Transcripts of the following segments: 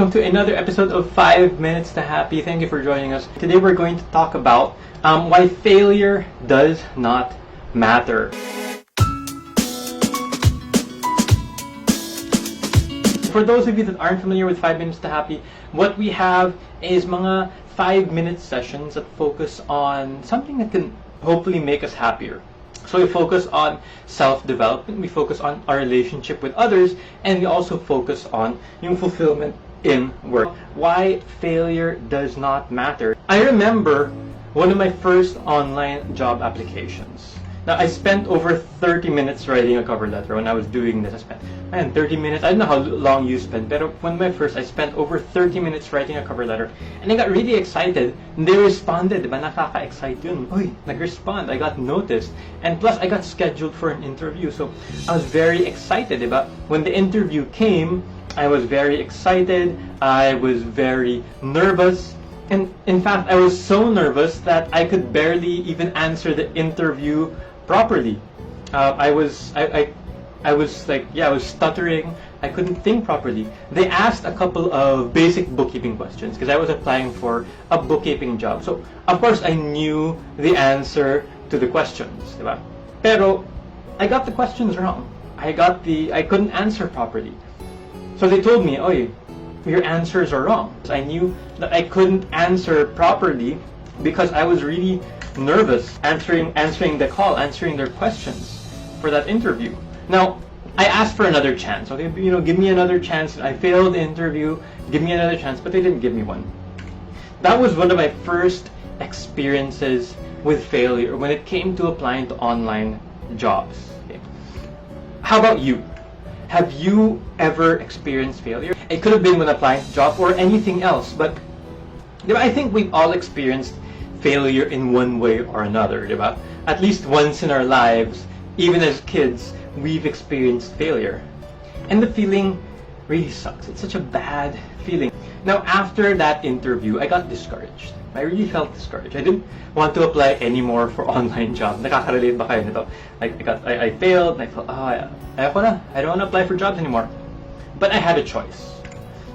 welcome to another episode of 5 Minutes to Happy. Thank you for joining us. Today we're going to talk about why failure does not matter. For those of you that aren't familiar with 5 Minutes to Happy, what we have is mga 5-minute sessions that focus on something that can hopefully make us happier. So we focus on self-development, we focus on our relationship with others, and we also focus on yung fulfillment in work. Why failure does not matter. I remember one of my first online job applications. Now, I spent over 30 minutes writing a cover letter when I was doing this. I spent 30 minutes. I don't know how long you spent, but when I spent over 30 minutes writing a cover letter. And I got really excited. And they responded. Diba? Nakaka-excite yun. Uy, nag-respond. I got noticed. And plus, I got scheduled for an interview. So, I was very excited. Diba? When the interview came, I was very excited. I was very nervous. And in fact, I was so nervous that I could barely even answer the interview properly. I was stuttering. I couldn't think properly. They asked a couple of basic bookkeeping questions because I was applying for a bookkeeping job. So, of course, I knew the answer to the questions, diba? Pero I got the questions wrong. I couldn't answer properly. So they told me, "Oy, your answers are wrong." I knew that I couldn't answer properly because I was really nervous answering their questions for that interview. Now, I asked for another chance. Okay, give me another chance. I failed the interview. Give me another chance, but they didn't give me one. That was one of my first experiences with failure when it came to applying to online jobs. Okay. How about you? Have you ever experienced failure? It could have been when applying to a job or anything else, but I think we've all experienced failure in one way or another. Diba? At least once in our lives, even as kids, we've experienced failure. And the feeling really sucks. It's such a bad feeling. Now, after that interview, I got discouraged. I really felt discouraged. I didn't want to apply anymore for online jobs. Nakaka-relate ba kayo nito? I failed, and I felt, ayoko na. I don't want to apply for jobs anymore. But I had a choice.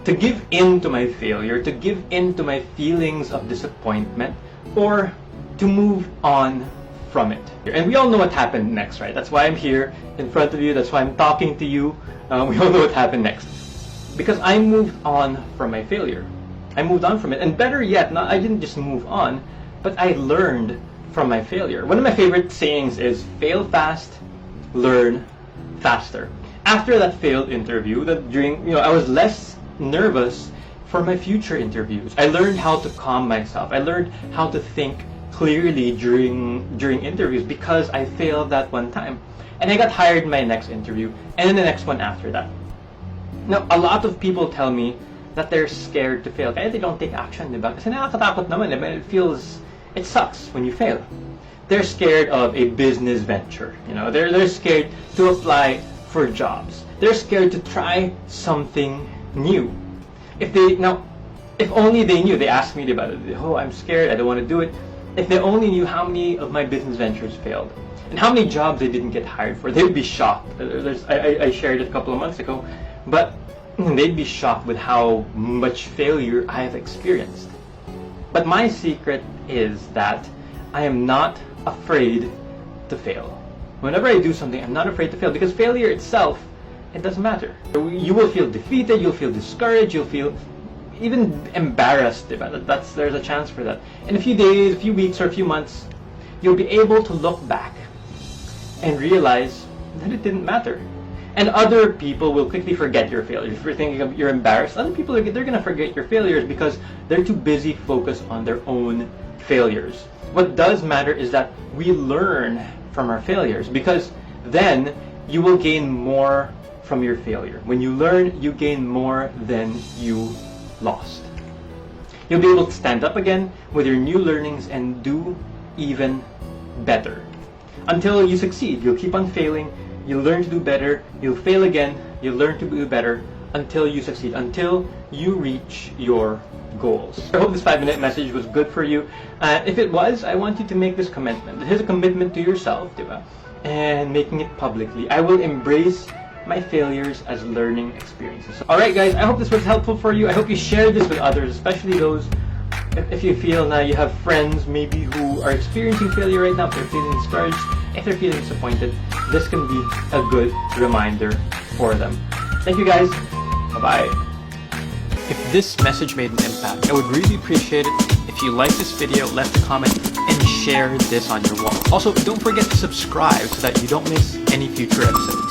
To give in to my failure, to give in to my feelings of disappointment, or to move on from it. And we all know what happened next, right? That's why I'm here in front of you. That's why I'm talking to you. We all know what happened next. Because I moved on from my failure. I moved on from it. And better yet, I didn't just move on, but I learned from my failure. One of my favorite sayings is, fail fast, learn faster. After that failed interview, I was less nervous for my future interviews. I learned how to calm myself. I learned how to think clearly during interviews because I failed that one time. And I got hired in my next interview and then the next one after that. Now, a lot of people tell me that they're scared to fail. Kaya they don't take action, diba? Kasi nakakatakot naman, diba? It sucks when you fail. They're scared of a business venture. They're scared to apply for jobs. They're scared to try something new. If only they knew. They asked me about it. Oh, I'm scared. I don't want to do it. If they only knew how many of my business ventures failed and how many jobs they didn't get hired for, they'd be shocked. I shared it a couple of months ago, but they'd be shocked with how much failure I have experienced. But my secret is that I am not afraid to fail. Whenever I do something, I'm not afraid to fail because failure itself, it doesn't matter. You will feel defeated, you'll feel discouraged, you'll feel even embarrassed. There's a chance for that. In a few days, a few weeks, or a few months, you'll be able to look back and realize that it didn't matter. And other people will quickly forget your failures. If you're thinking of you're embarrassed, other people they're going to forget your failures because they're too busy focused on their own failures. What does matter is that we learn from our failures because then you will gain more from your failure. When you learn, you gain more than you lost. You'll be able to stand up again with your new learnings and do even better. Until you succeed, you'll keep on failing, you'll learn to do better, you'll fail again, you'll learn to do better until you succeed, until you reach your goals. I hope this 5-minute message was good for you. If it was, I want you to make this commitment. Here's a commitment to yourself, diba? And making it publicly. I will embrace my failures as learning experiences. Alright guys, I hope this was helpful for you. I hope you share this with others, especially those, if you feel now you have friends maybe who are experiencing failure right now, if they're feeling discouraged, if they're feeling disappointed, this can be a good reminder for them. Thank you guys. Bye-bye. If this message made an impact, I would really appreciate it if you like this video, left a comment, and share this on your wall. Also, don't forget to subscribe so that you don't miss any future episodes.